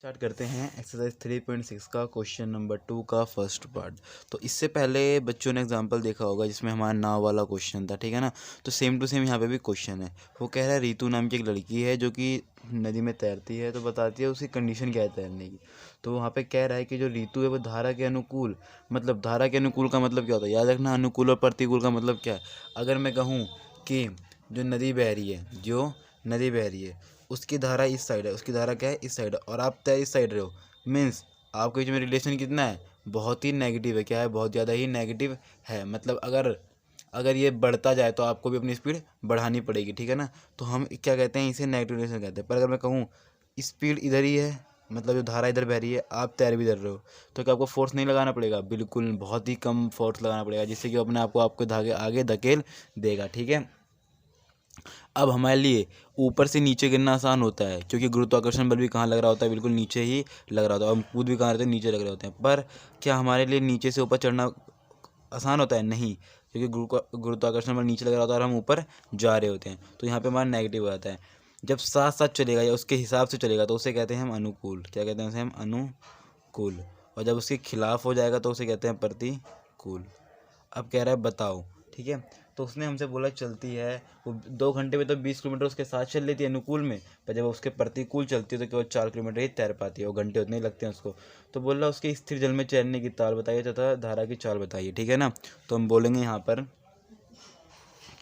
Start करते हैं exercise 3.6 का क्वेश्चन नंबर 2 का फर्स्ट पार्ट। तो इससे पहले बच्चों ने एग्जांपल देखा होगा जिसमें हमारा नाव वाला क्वेश्चन था, ठीक है ना। तो सेम टू सेम यहाँ पे भी क्वेश्चन है। वो कह रहा है रितु नाम की एक लड़की है जो कि नदी में तैरती है, तो बताती है उसकी कंडीशन क्या है तैरने की। तो वहाँ पे कह रहा है कि जो रितु है वो धारा के अनुकूल, मतलब धारा के अनुकूल का मतलब क्या होता है, याद रखना। अनुकूल और प्रतिकूल का मतलब क्या है। अगर मैं कहूँ कि जो नदी बह रही है उसकी धारा इस साइड है, उसकी धारा क्या है, इस साइड है, और आप तय इस साइड रहे हो, मीन्स आपके बीच में रिलेशन कितना है, बहुत ही नेगेटिव है। क्या है, बहुत ज़्यादा ही नेगेटिव है। मतलब अगर ये बढ़ता जाए तो आपको भी अपनी स्पीड बढ़ानी पड़ेगी, ठीक है ना। तो हम क्या कहते हैं, इसे नेगेटिव रिलेशन कहते हैं। पर अगर मैं कहूँ स्पीड इधर ही है, मतलब जो धारा इधर बह रही है, आप तैर भी इधर रहे हो, तो क्या आपको फोर्स नहीं लगाना पड़ेगा? बिल्कुल, बहुत ही कम फोर्स लगाना पड़ेगा, जिससे कि अपने आप को आपको धागे आगे धकेल देगा, ठीक है। अब हमारे लिए ऊपर से नीचे गिरना आसान होता है, क्योंकि गुरुत्वाकर्षण बल भी कहाँ लग रहा होता है, बिल्कुल नीचे ही लग रहा होता है। और हम कूद भी कहाँ रहते हैं, नीचे लग रहे होते हैं। पर क्या हमारे लिए नीचे से ऊपर चढ़ना आसान होता है? नहीं, क्योंकि गुरुत्वाकर्षण बल नीचे लग रहा होता है और हम ऊपर जा रहे होते हैं। तो यहाँ पे हमारा नेगेटिव हो जाता है। जब साथ साथ चलेगा या उसके हिसाब से चलेगा तो उसे कहते हैं हम अनुकूल। क्या कहते हैं उसे? हम अनुकूल। और जब उसके खिलाफ हो जाएगा तो उसे कहते हैं प्रतिकूल। अब कह रहा है बताओ, ठीक है। तो उसने हमसे बोला चलती है वो 2 घंटे में तो 20 किलोमीटर उसके साथ चल लेती है अनुकूल में, पर जब उसके प्रतिकूल चलती है तो केवल 4 किलोमीटर ही तैर पाती है, वो घंटे उतने ही लगते हैं उसको। तो बोल रहा उसके स्थिर जल में तैरने की ताल बताइए तथा धारा की चाल बताइए, ठीक है ना। तो हम बोलेंगे यहाँ पर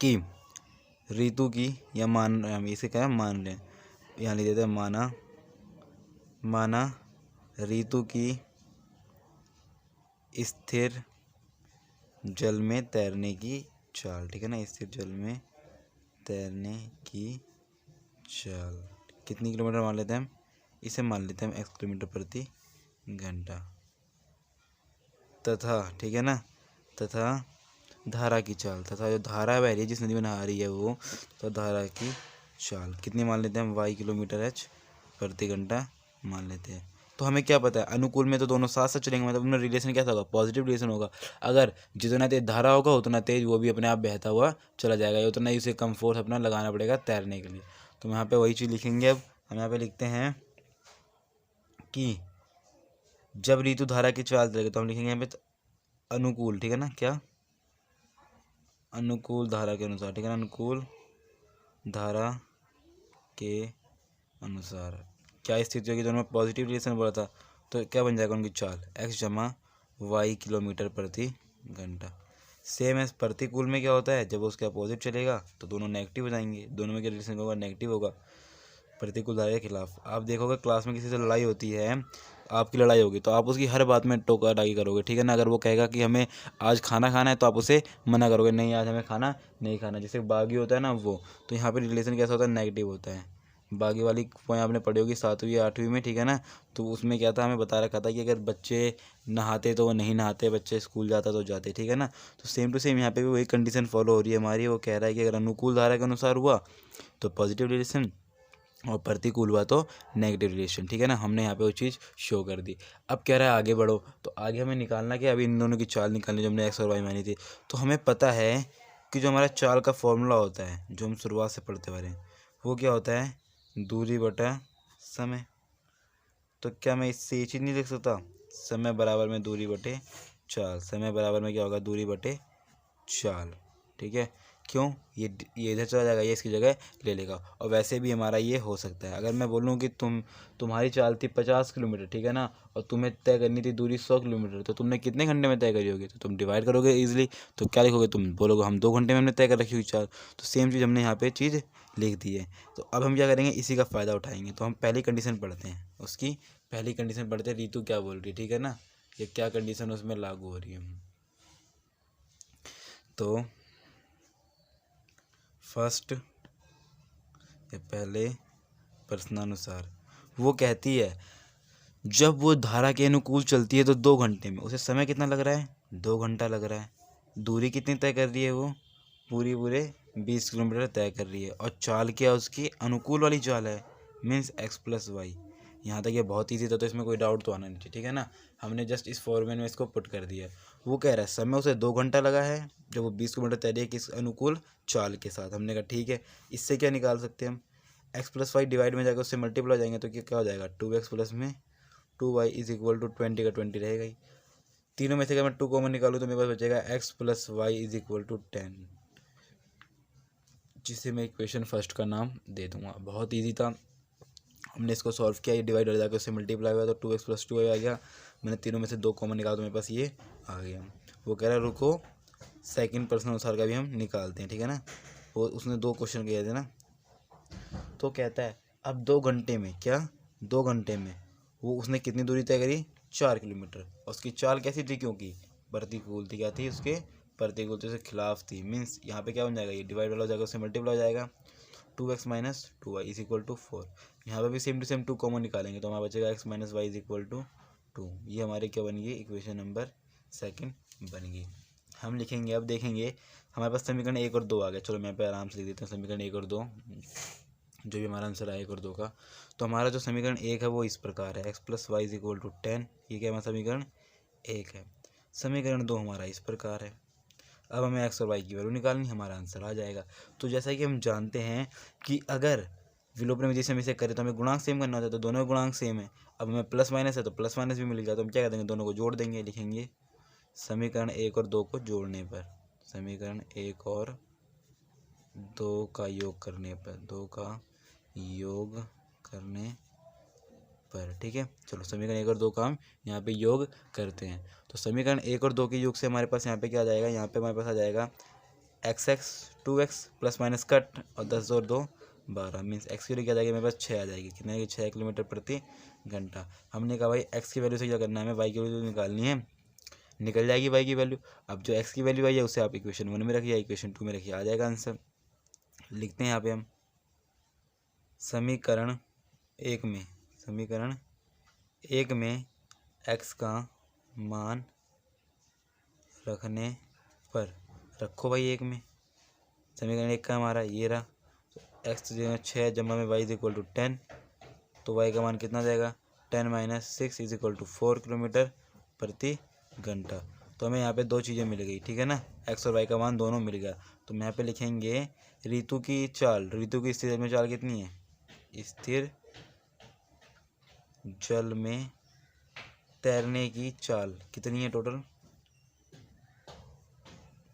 कि ऋतु की, या हम इसे क्या मान लें, यहाँ लिख देते हैं माना ऋतु की स्थिर जल में तैरने की चाल, ठीक है ना। स्थिर जल में तैरने की चाल कितनी किलोमीटर मान लेते हैं हम? इसे मान लेते हैं हम x किलोमीटर प्रति घंटा। तथा, ठीक है ना, तथा धारा की चाल, तथा जो धारा बह रही है जिस नदी में नहा रही है वो, तो धारा की चाल कितनी मान लेते हैं हम? y किलोमीटर h प्रति घंटा मान लेते हैं। तो हमें क्या पता है, अनुकूल में तो दोनों साथ साथ चलेंगे, मतलब उनमें रिलेशन कैसा होगा? पॉजिटिव रिलेशन होगा। अगर जितना तेज धारा होगा उतना तेज वो भी अपने आप बहता हुआ चला जाएगा, या उतना ही उसे कम फोर्स अपना लगाना पड़ेगा तैरने के लिए। तो यहाँ पे वही चीज़ लिखेंगे। अब हम यहाँ पे लिखते हैं कि जब ऋतु धारा की चाल चलेगी तो हम लिखेंगे यहाँ पे अनुकूल, ठीक है ना। क्या? अनुकूल धारा के अनुसार, ठीक है ना। अनुकूल धारा के अनुसार क्या स्थिति होगी? दोनों में पॉजिटिव रिलेशन बोला था, तो क्या बन जाएगा उनकी चाल? x जमा वाई किलोमीटर प्रति घंटा। सेम एस प्रतिकूल में क्या होता है, जब उसके अपोजिट चलेगा तो दोनों नेगेटिव हो जाएंगे, दोनों में क्या रिलेशन होगा? नेगेटिव होगा, प्रतिकूल धारा के खिलाफ। आप देखोगे क्लास में किसी से लड़ाई होती है, आपकी लड़ाई होगी, तो आप उसकी हर बात में टोका टाकी करोगे, ठीक है ना। अगर वो कहेगा कि हमें आज खाना खाना है तो आप उसे मना करोगे, नहीं आज हमें खाना नहीं खाना, जैसे बागी होता है ना वो। तो यहाँ पे रिलेशन कैसा होता है? नेगेटिव होता है। बागी वाली पोएम आपने पढ़ी होगी 7वीं 8वीं में, ठीक है ना। तो उसमें क्या था, हमें बता रखा था कि अगर बच्चे नहाते तो वो नहीं नहाते, बच्चे स्कूल जाता तो जाते, ठीक है ना। तो सेम टू सेम यहाँ पे भी वही कंडीशन फॉलो हो रही है हमारी। वो कह रहा है कि अगर अनुकूल धारा के अनुसार हुआ तो पॉजिटिव रिलेशन, और प्रतिकूल हुआ तो नेगेटिव रिलेशन, ठीक है ना। हमने यहाँ पे वो चीज़ शो कर दी। अब कह रहा है आगे बढ़ो, तो आगे हमें निकालना क्या? अभी इन दोनों की चाल निकालनी जो हमने एक्स और वाई मानी थी। तो हमें पता है कि जो हमारा चाल का फॉर्मूला होता है, जो हम शुरुआत से पढ़ते आ रहे हैं, वो क्या होता है? दूरी बटा समय। तो क्या मैं इससे ये चीज़ नहीं लिख सकता? समय बराबर में दूरी बटे चाल। समय बराबर में क्या होगा? दूरी बटे चाल, ठीक है। क्यों? ये इधर चला जाएगा, ये इसकी जगह ले लेगा। और वैसे भी हमारा ये हो सकता है, अगर मैं बोलूँ कि तुम्हारी चाल थी 50 किलोमीटर, ठीक है ना, और तुम्हें तय करनी थी दूरी 100 किलोमीटर, तो तुमने कितने घंटे में तय करी होगी? तो तुम डिवाइड करोगे ईजिली। तो क्या लिखोगे? तुम बोलोगे हम 2 घंटे में हमने तय कर रखी हुई चाल। तो सेम चीज़ हमने यहाँ पे चीज़ लिख दी है। तो अब हम क्या करेंगे? इसी का फ़ायदा उठाएंगे। तो हम पहली कंडीशन पढ़ते हैं, उसकी पहली कंडीशन पढ़ते हैं, ऋतु क्या बोल रही है, ठीक है ना। ये क्या कंडीशन उसमें लागू हो रही है। तो फर्स्ट, ये पहले प्रश्नानुसार वो कहती है जब वो धारा के अनुकूल चलती है तो 2 घंटे में उसे समय कितना लग रहा है? 2 घंटा लग रहा है। दूरी कितनी तय कर रही है? वो पूरे 20 किलोमीटर तय कर रही है। और चाल क्या उसकी? अनुकूल वाली चाल है, मीन्स x प्लस वाई। यहाँ तक ये बहुत ईजी था, तो इसमें कोई डाउट तो आना नहीं चाहिए, ठीक है ना। हमने जस्ट इस फॉर्मेट में इसको पुट कर दिया। वो कह रहा है समय उसे 2 घंटा लगा है जब वो 20 किलोमीटर तय रही है किस अनुकूल चाल के साथ। हमने कहा ठीक है, इससे क्या निकाल सकते हैं हम? x प्लस वाई डिवाइड में जाकर उससे मल्टीप्लाई हो जाएंगे, तो क्या हो जाएगा? 2x प्लस में 2y इज इक्वल टू 20 का 20 रहेगा ही। तीनों में से अगर मैं 2 कॉमन निकालूँ तो मेरे पास बचेगा x plus y is equal to 10, जिसे मैं इक्वेशन फर्स्ट का नाम दे दूंगा। बहुत इजी था, हमने इसको सॉल्व किया, ये डिवाइड हो जाकर उससे मल्टीप्लाई हुआ तो 2x प्लस 2y आ गया। मैंने तीनों में से 2 कॉमन निकाला तो मेरे पास ये आ गया। वो कह रहा है रुको सेकंड पर्सन अनुसार का भी हम निकालते हैं, ठीक है ना। वो उसने 2 क्वेश्चन किए थे ना, तो कहता है अब 2 घंटे में, क्या 2 घंटे में वो उसने कितनी दूरी तय करी, 4 किलोमीटर। और उसकी चाल कैसी थी, क्योंकि प्रतिकूल थी, क्या थी उसके प्रतिकूलता से खिलाफ थी। मीन्स यहाँ पे क्या बन जाएगा, ये डिवाइड वाला हो जाएगा, उससे मल्टीप्लाई हो जाएगा। 2x minus 2y is equal to 4। यहाँ पे भी सेम टू सेम 2 कॉमन निकालेंगे तो हमारा बचेगा x minus y is equal to 2। ये हमारे क्या बन गई, इक्वेशन नंबर सेकंड बन गई। हम लिखेंगे, अब देखेंगे हमारे पास समीकरण 1 और 2 आ गया। चलो मैं यहाँ पे आराम से लिख देता हूँ समीकरण 1 और 2, जो भी हमारा आंसर आया 1 और 2 का। तो हमारा जो समीकरण 1 है वो इस प्रकार है, x plus y is equal to 10। ये क्या हमारा समीकरण 1 है। समीकरण 2 हमारा इस प्रकार है। अब हमें x और y की वैल्यू निकालनी, हमारा आंसर आ जाएगा। तो जैसा कि हम जानते हैं कि अगर विलोपन विधि से हम इसे करें तो हमें गुणांक सेम करना होता है, तो दोनों गुणांक सेम है। अब हमें प्लस माइनस है तो प्लस माइनस भी मिल गया, तो हम क्या कर देंगे, दोनों को जोड़ देंगे। लिखेंगे समीकरण 1 और 2 को जोड़ने पर, समीकरण 1 और 2 का योग करने पर, 2 का योग करने पर, ठीक है। चलो समीकरण 1 और 2 का हम यहाँ पे योग करते हैं। तो समीकरण 1 और 2 के योग से हमारे पास यहाँ पे क्या आ जाएगा, यहाँ पे हमारे पास आ जाएगा x 2x plus minus cut और 10 और 2 12। मीन्स x की वैल्यू क्या आ जाएगी, मेरे पास 6 आ जाएगी। कितना है, 6 किलोमीटर प्रति घंटा। हमने कहा भाई x की वैल्यू से क्या करना है, हमें y की वैल्यू निकालनी है, निकल जाएगी y की वैल्यू। अब जो x की वैल्यू आई है उसे आप इक्वेशन 1 में रखिए, इक्वेशन 2 में रखिए, आ जाएगा आंसर। लिखते हैं यहाँ पे हम समीकरण 1 में, समीकरण 1 में x का मान रखने पर, रखो भाई 1 में, समीकरण 1 का हमारा ये रहा। तो x जगह 6 जमा में y इज इक्वल टू 10, तो y का मान कितना जाएगा, 10 minus 6 is equal to 4 kilometre प्रति घंटा। तो हमें यहाँ पे 2 चीज़ें मिल गई, ठीक है ना, x और y का मान दोनों मिल गया। तो हम यहाँ पे लिखेंगे ऋतु की चाल, ऋतु की स्थिर में चाल कितनी है, स्थिर जल में तैरने की चाल कितनी है, टोटल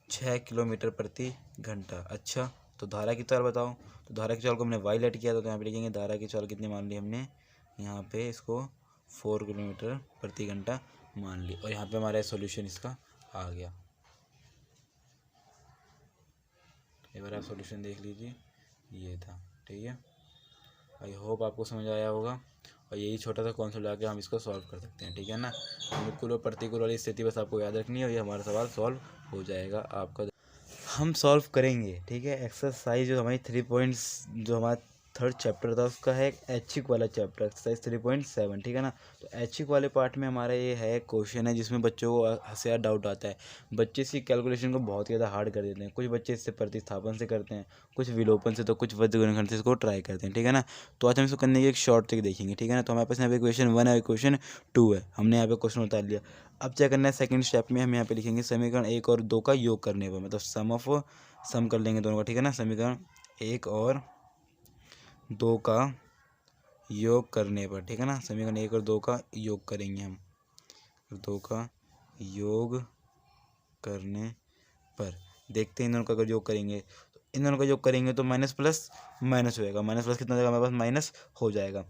6 किलोमीटर प्रति घंटा। अच्छा, तो धारा की चाल बताओ। तो धारा की चाल को हमने y लेट किया, तो यहाँ पे लिखेंगे धारा की चाल कितनी मान ली हमने, यहाँ पे इसको 4 किलोमीटर प्रति घंटा मान ली। और यहाँ पे हमारा सॉल्यूशन इसका आ गया। एक बार आप सॉल्यूशन देख लीजिए, ये था, ठीक है। आई होप आपको समझ आया होगा, और यही छोटा सा कॉन्सेप्ट लाके हम इसको सॉल्व कर सकते हैं, ठीक है ना। अनुकूल और प्रतिकूल वाली स्थिति बस आपको याद रखनी है, और ये हमारा सवाल सॉल्व हो जाएगा आपका। हम सॉल्व करेंगे, ठीक है। एक्सरसाइज जो हमारी 3 पॉइंट्स, जो हमारा थर्ड चैप्टर था उसका है ऐच्छिक वाला चैप्टर, एक्सरसाइज 3.7, ठीक है ना। तो ऐच्छिक वाले पार्ट में हमारा ये है क्वेश्चन है जिसमें बच्चों को हंसिया डाउट आता है। बच्चे इसी कैलकुलेशन को बहुत ज़्यादा हार्ड कर देते हैं। कुछ बच्चे इससे प्रतिस्थापन से करते हैं, कुछ विलोपन से, तो कुछ वज्रगुणनखंड से इसको ट्राई करते हैं, ठीक है ना। तो आज हम इसको करने की एक शॉर्ट ट्रिक देखेंगे, ठीक है ना। तो हमारे पास यहाँ पे क्वेश्चन 1 है, क्वेश्चन 2 है, हमने यहाँ पे क्वेश्चन उतार लिया। अब क्या करना है, सेकंड स्टेप में हम यहाँ पे लिखेंगे समीकरण 1 और 2 का योग करने पर, मतलब सम कर लेंगे दोनों का, ठीक है ना। समीकरण 1 और 2 का योग करने पर, ठीक है ना। समीकरण 1 और 2 का योग करेंगे हम, 2 का योग करने पर देखते हैं इन दोनों का अगर योग करेंगे, तो इन दोनों का योग करेंगे तो माइनस प्लस माइनस हो जाएगा। माइनस प्लस कितना जाएगा हमारे पास, माइनस हो जाएगा।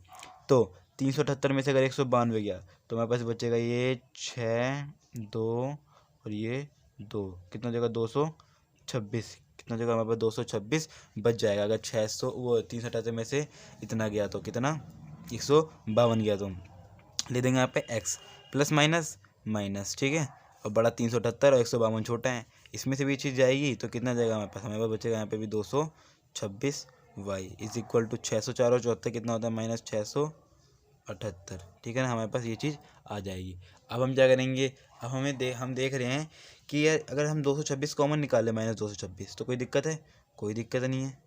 तो 378 में से अगर 192 गया तो हमारे पास बचेगा ये 6 2 और ये 2, कितना जाएगा 226, कितना जगह हमारे पास 226 बच जाएगा। अगर 600 वो 378 में से इतना गया तो कितना 152 गया, तो ले देंगे यहाँ पे x प्लस माइनस माइनस, ठीक है। और बड़ा 378 और 152 छोटा है, इसमें से भी चीज़ जाएगी तो कितना जाएगा हमारे पास बचेगा यहाँ पे भी 226 y इज इक्वल टू 604 और 74 कितना होता है, माइनस 678, ठीक है ना। हमारे पास ये चीज़ आ जाएगी। अब हम क्या करेंगे, अब हम देख रहे हैं कि यार अगर हम 226 कॉमन निकालें, माइनस 226, तो कोई दिक्कत है, कोई दिक्कत नहीं है।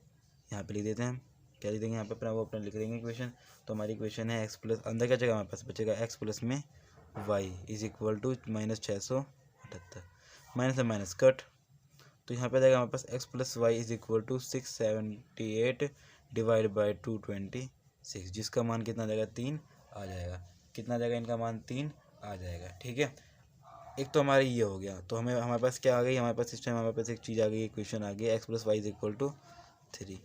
यहाँ पे लिख देते हैं हम, क्या लिख देंगे यहाँ पे अपना, वो अपना लिख देंगे इक्वेशन। तो हमारी इक्वेशन है x प्लस, अंदर क्या जगह हमारे पास बचेगा x प्लस में y is equal to minus 678, minus है माइनस कट, तो यहाँ पे जाएगा हमारे पास x plus y is equal to 678 divide by 226, जिसका मान कितना जाएगा 3 आ जाएगा। कितना आ जाएगा, इनका मान 3 आ जाएगा। ठीक है, एक तो हमारा ये हो गया। तो हमें हमारे पास क्या आ गई, हमारे पास इस टाइम हमारे पास एक चीज़ आ गई, इक्वेशन आ गई x + y = 3।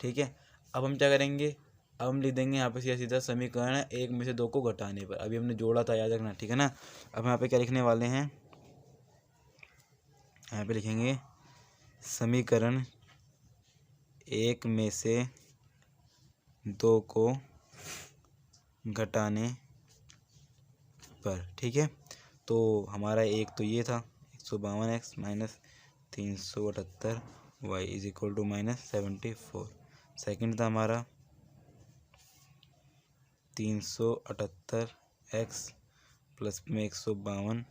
ठीक है, अब हम क्या करेंगे, अब हम लिख देंगे यहाँ पे सीधा सीधा समीकरण 1 में से 2 को घटाने पर। अभी हमने जोड़ा था, याद रखना। ठीक है ना, अब यहाँ पे क्या लिखने वाले हैं, यहाँ पे लिखेंगे समीकरण 1 में से 2 को घटाने पर। ठीक है, तो हमारा एक तो ये था 152x - 378 y = -74। सेकंड था हमारा 378x प्लस में 152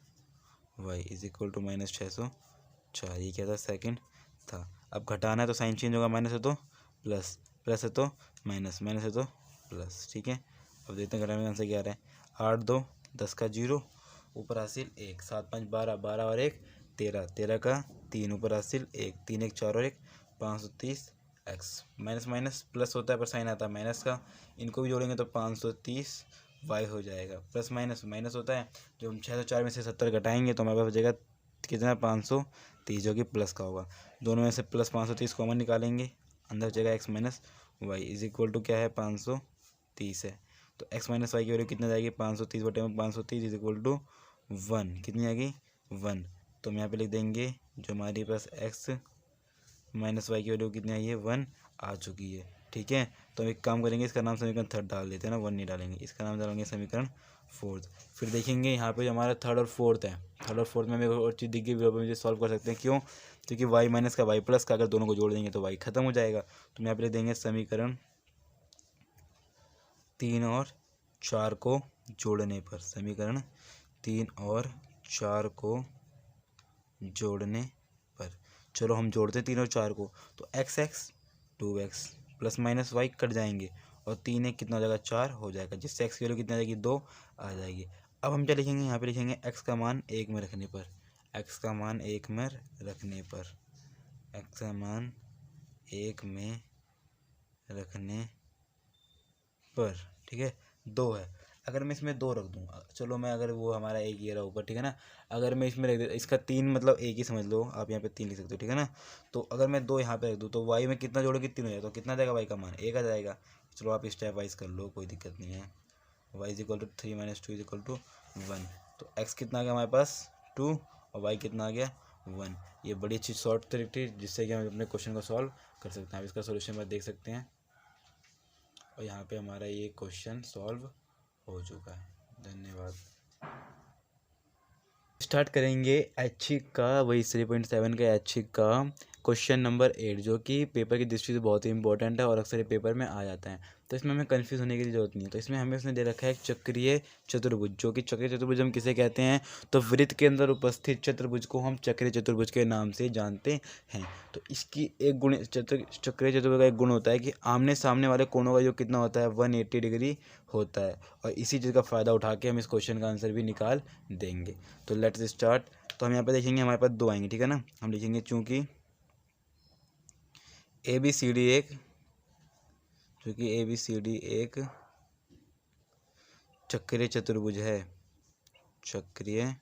y = -604। ये क्या था, सेकंड था। अब घटाना है तो साइन चेंज होगा, माइनस है तो प्लस, प्लस है तो माइनस, माइनस है तो प्लस। ठीक है, अब देखते हैं घटाने का आंसर क्या आ रहा है। 8 2 10 का 0, ऊपर हासिल 1, 7 5 12, 12 और 1 13, 13 का 3, ऊपर हासिल 1, 3 1 4 और 1 530 x। माइनस माइनस प्लस होता है पर साइन आता है माइनस का, इनको भी जोड़ेंगे तो 530 y हो जाएगा। प्लस माइनस माइनस होता है, जो हम 604 में से 70 घटाएंगे तो हमारे पास बचेगा कितना, 530, जो कि प्लस का होगा। दोनों में से प्लस 530 कॉमन निकालेंगे, अंदर बचेगा x - y = क्या है, 530 है। तो x - y की वैल्यू कितना जाएगी, 530 बटे में 530 = 1। कितनी आएगी, 1। तो हम यहाँ पे लिख देंगे जो हमारे पास x - y की वैल्यू कितनी आई है, 1 आ चुकी है। ठीक है, तो हम एक काम करेंगे, इसका नाम समीकरण 3 डाल देते हैं ना, 1 नहीं डालेंगे, इसका नाम डालेंगे समीकरण 4। फिर देखेंगे यहाँ पे हमारा 3rd और 4th है। 3rd और 4th में हमें और चीज़ दिख गई, मुझे सॉल्व कर सकते हैं। क्यों, क्योंकि y माइनस का y प्लस का अगर दोनों को जोड़ देंगे तो y खत्म हो जाएगा। तो यहाँ पे लिख देंगे समीकरण 3 और 4 को जोड़ने पर, समीकरण 3 और 4 को जोड़ने पर। चलो हम जोड़ते 3 और 4 को, तो x 2x plus minus y cut जाएंगे और 3 1 कितना हो जाएगा, 4 हो जाएगा, जिससे x की वैल्यू कितनी आ जाएगी, 2 आ जाएगी। अब हम क्या लिखेंगे, यहाँ पे लिखेंगे x का मान 1 में रखने पर, x का मान 1 में रखने पर, x का मान 1 में रखने पर। ठीक है, 2 है, अगर मैं इसमें 2 रख दूँ, चलो मैं अगर वो हमारा 1 ये रहा ऊपर, ठीक है ना, अगर मैं इसमें रख दे, इसका 3 मतलब 1 ही समझ लो आप, यहाँ पे 3 लिख सकते हो। ठीक है ना, तो अगर मैं 2 यहाँ पे रख दूँ तो y में कितना जोड़ोगे, 3 हो जाएगा, तो कितना आ जाएगा, y का मान 1 आ जाएगा। चलो आप स्टेप वाइज कर लो, कोई दिक्कत नहीं है। y = 3 - 2 = 1। तो x कितना आ गया हमारे पास, 2, और y कितना आ गया, 1। ये बड़ी अच्छी शॉर्ट ट्रिक थी जिससे कि हम अपने क्वेश्चन को सॉल्व कर सकते हैं। आप इसका सोल्यूशन देख सकते हैं, और यहाँ पे हमारा ये क्वेश्चन सॉल्व हो चुका है। धन्यवाद। स्टार्ट करेंगे ऐच्छिक का, वही 3.7 का ऐच्छिक का क्वेश्चन नंबर 8, जो कि पेपर की दृष्टि से बहुत ही इंपॉर्टेंट है और अक्सर ये पेपर में आ जाता है। तो इसमें हमें कंफ्यूज होने की जरूरत नहीं है। तो इसमें हमें उसने दे रखा है एक चक्रीय चतुर्भुज, जो कि चक्रीय चतुर्भुज हम किसे कहते हैं, तो वृत्त के अंदर उपस्थित चतुर्भुज को हम चक्रीय चतुर्भुज के नाम से जानते हैं। तो इसकी एक गुण, चक्रीय चतुर्भुज का एक गुण होता है कि आमने सामने वाले कोणों का जो कितना होता है, 180 डिग्री होता है, और इसी चीज़ का फ़ायदा उठा के हम इस क्वेश्चन का आंसर भी निकाल देंगे। तो लेट्स स्टार्ट। तो हम यहाँ पे देखेंगे हमारे पास 2 आएंगे। ठीक है ना, हम लिखेंगे चूँकि ABCD एक चक्रीय चतुर्भुज है, चक्रीय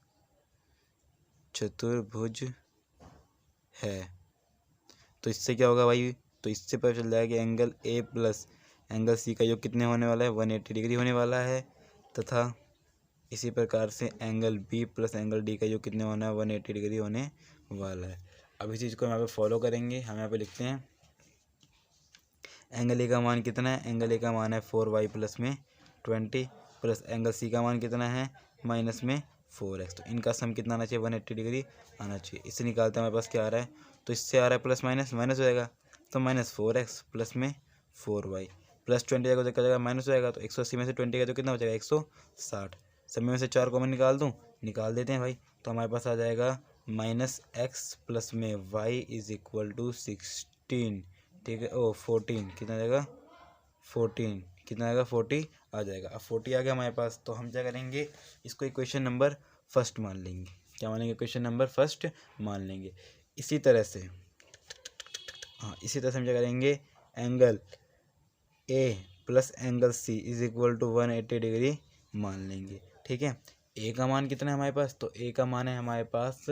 चतुर्भुज है, तो इससे क्या होगा भाई, तो इससे पता चल जाएगा कि angle A plus angle C का जो कितने होने वाला है, 180 डिग्री होने वाला है, तथा इसी प्रकार से angle B plus angle D का जो कितने होना है, 180 डिग्री होने वाला है। अब इस चीज़ को हम यहाँ पे फॉलो करेंगे। हम यहाँ पे लिखते हैं एंगल A का मान कितना है, एंगल A का मान है 4y प्लस में 20, प्लस एंगल C का मान कितना है, माइनस में 4x। तो इनका सम कितना आना चाहिए, 180 डिग्री आना चाहिए। इससे निकालते हैं हमारे पास क्या आ रहा है, तो इससे आ रहा है प्लस माइनस माइनस हो जाएगा, तो -4x प्लस में 4y प्लस 20 जाएगा तो क्या जाएगा, माइनस हो जाएगा। तो 180 में से 20 का तो कितना हो जाएगा, 160। सब में से 4 कॉमन निकाल दूँ, निकाल देते हैं भाई। तो हमारे पास आ जाएगा -x प्लस में y = 16। ठीक है, 14 कितना जाएगा, 14 कितना आएगा, 40 आ जाएगा। अब 40 आ गया हमारे पास, तो हम क्या करेंगे, इसको इक्वेशन नंबर फर्स्ट मान लेंगे। क्या मानेंगे, इक्वेशन नंबर फर्स्ट मान लेंगे। इसी तरह से हम क्या करेंगे, angle A plus angle C = 180 degree मान लेंगे। ठीक है, ए का मान कितना है हमारे पास, तो ए का मान है हमारे पास,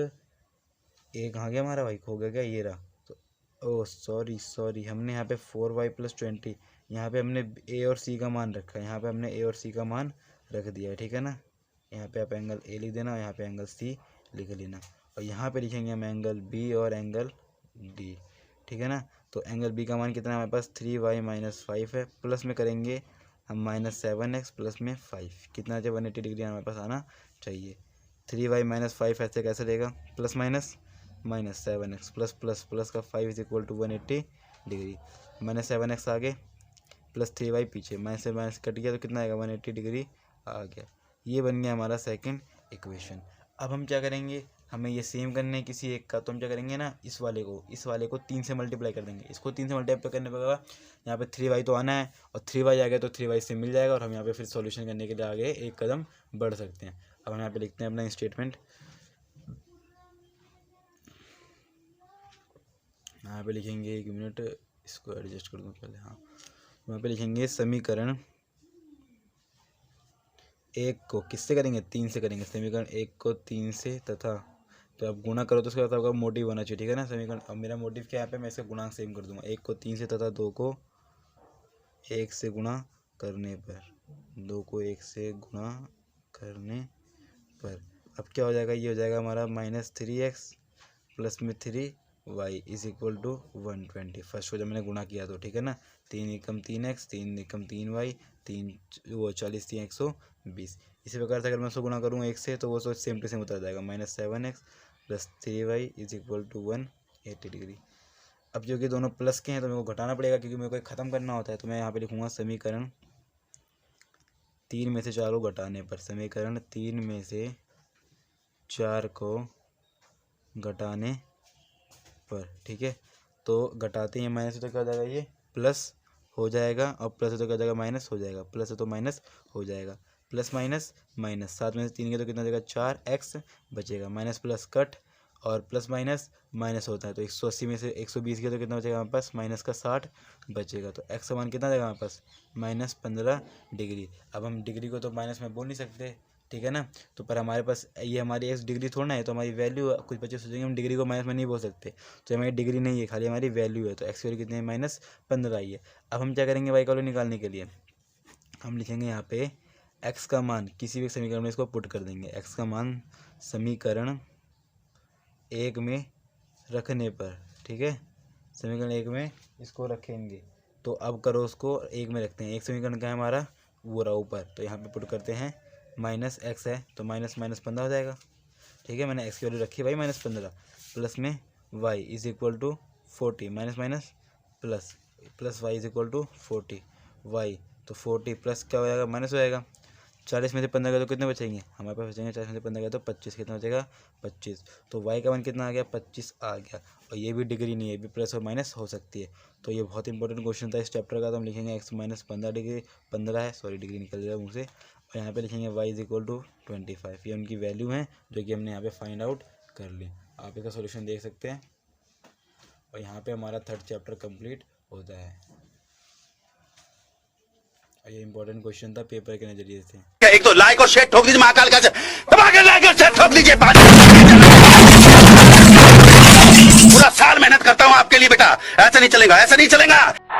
ए कहाँ गया हमारा भाई, खो गया क्या, ये रहा। तो ओह सॉरी हमने यहाँ पे 4y+20, यहाँ पे हमने ए और सी का मान रखा है, यहाँ पे हमने ए और सी का मान रख दिया है। ठीक है ना, यहाँ पे आप एंगल ए लिख देना और यहाँ पे एंगल सी लिख लेना, और यहाँ पे लिखेंगे हम एंगल बी और एंगल डी। ठीक है ना, तो एंगल बी का मान कितना है हमारे पास 3y-5 है, प्लस में करेंगे हम -7x प्लस में 5, कितना चाहिए 180 डिग्री हमारे पास आना चाहिए। 3y-5 ऐसे कैसे देगा, प्लस माइनस -7x प्लस का 5 = 180 डिग्री, -7x आगे प्लस 3y पीछे, माइनस से माइनस कट गया तो कितना आएगा 180 डिग्री आ गया। ये बन गया हमारा सेकंड इक्वेशन। अब हम क्या करेंगे, हमें ये सेम करना है किसी एक का, तो हम क्या करेंगे ना, इस वाले को 3 से मल्टीप्लाई कर देंगे, इसको 3 से मल्टीप्लाई करने पर यहाँ पे 3y तो आना है, और 3y आ गया तो 3y से मिल जाएगा, और हम यहाँ पे फिर सॉल्यूशन करने के लिए आगे एक कदम बढ़ सकते हैं। अब हम यहाँ पे लिखते हैं अपना स्टेटमेंट, यहाँ पे लिखेंगे, 1 मिनट इसको एडजस्ट कर दूँ पहले, हाँ यहाँ पे लिखेंगे समीकरण 1 को किससे करेंगे, 3 से करेंगे, समीकरण 1 को 3 से तथा, तो आप गुणा करो तो उसके बाद आपका मोटिव होना चाहिए। ठीक है ना, समीकरण, अब मेरा मोटिव क्या है यहाँ पे, मैं इसका गुणांक सेम कर दूंगा, 1 को 3 से तथा 2 को 1 से गुणा करने पर, 2 को 1 से गुणा करने पर अब क्या हो जाएगा, ये हो जाएगा हमारा -3x प्लस में 3y = 120। फर्स्ट को जब मैंने गुणा किया तो, ठीक है ना, 3 एकम 3x 3 एकम 3y 3 वो 40 3 120। इसी प्रकार से अगर मैं उसको गुणा करूँ 1 से तो वो तो सेम टू सेम उतर जाएगा, -7x प्लस 3y = 180 डिग्री। अब जो कि दोनों प्लस के हैं तो मेरे को घटाना पड़ेगा, क्योंकि मेरे को ख़त्म करना होता है, तो मैं यहाँ पे लिखूँगा समीकरण 3 में से 4 को घटाने पर, समीकरण 3 में से 4 को घटाने पर। ठीक है, तो घटाते हैं माइनस तो क्या हो जाएगा, ये प्लस हो जाएगा, और प्लस तो क्या हो जाएगा, माइनस हो जाएगा, प्लस तो माइनस हो जाएगा, प्लस माइनस माइनस, 7 में से 3 के तो कितना हो जाएगा 4x बचेगा, माइनस प्लस कट, और प्लस माइनस माइनस होता है, तो 180 में से 120 के तो कितना बचेगा हमारे पास, माइनस का 60 बचेगा, तो x का मान कितना देगा हमारे पास -15 डिग्री। अब हम डिग्री को तो माइनस में बोल नहीं सकते, ठीक है ना, तो पर हमारे पास ये हमारी x डिग्री थोड़ा ना है, तो हमारी वैल्यू, कुछ बच्चे सोचेंगे हम डिग्री को माइनस में नहीं बोल सकते, तो हमारी डिग्री नहीं है, खाली हमारी वैल्यू है, तो x की वैल्यू कितनी है -15 आई है। अब हम क्या करेंगे y का वैल्यू निकालने के लिए, हम लिखेंगे यहाँ पे x का मान किसी भी समीकरण में इसको पुट कर देंगे, x का मान समीकरण 1 में रखने पर, ठीक है, समीकरण 1 में इसको रखेंगे, तो अब करो उसको 1 में रखते हैं, एक समीकरण का है हमारा वो रहा ऊपर, तो यहाँ पे पुट करते हैं -x है तो माइनस 15 हो जाएगा। ठीक है, मैंने x की वैल्यू रखी है भाई -15, प्लस में y = 40, minus minus plus y = 40, y तो 40 प्लस क्या हो जाएगा, माइनस हो जाएगा, 40 में से 15 गया तो कितने बचेंगे हमारे पास, बचेंगे 40 में से 15 गया तो 25, कितना बचेगा 25, तो y का मान कितना आ गया 25 आ गया, और ये भी डिग्री नहीं है, ये भी प्लस और माइनस हो सकती है, तो ये बहुत इंपॉर्टेंट क्वेश्चन था इस चैप्टर का। तो हम लिखेंगे x -15 डिग्री, 15 है सॉरी डिग्री निकल जाएगा मुँह से, और यहाँ पे लिखेंगे y = 25, ये उनकी वैल्यू है जो कि हमने यहाँ पे फाइंड आउट कर ली। आप इसका सोल्यूशन देख सकते हैं, और यहाँ पे हमारा 3rd चैप्टर कंप्लीट होता है, और ये इंपॉर्टेंट क्वेश्चन था पेपर के नजरिए से। एक तो लाइक और शेयर ठोक दीजिए, महाकाल का लाइक और शेयर ठोक दीजिए, पूरा साल मेहनत करता हूँ आपके लिए बेटा, ऐसा नहीं चलेगा, ऐसा नहीं चलेगा।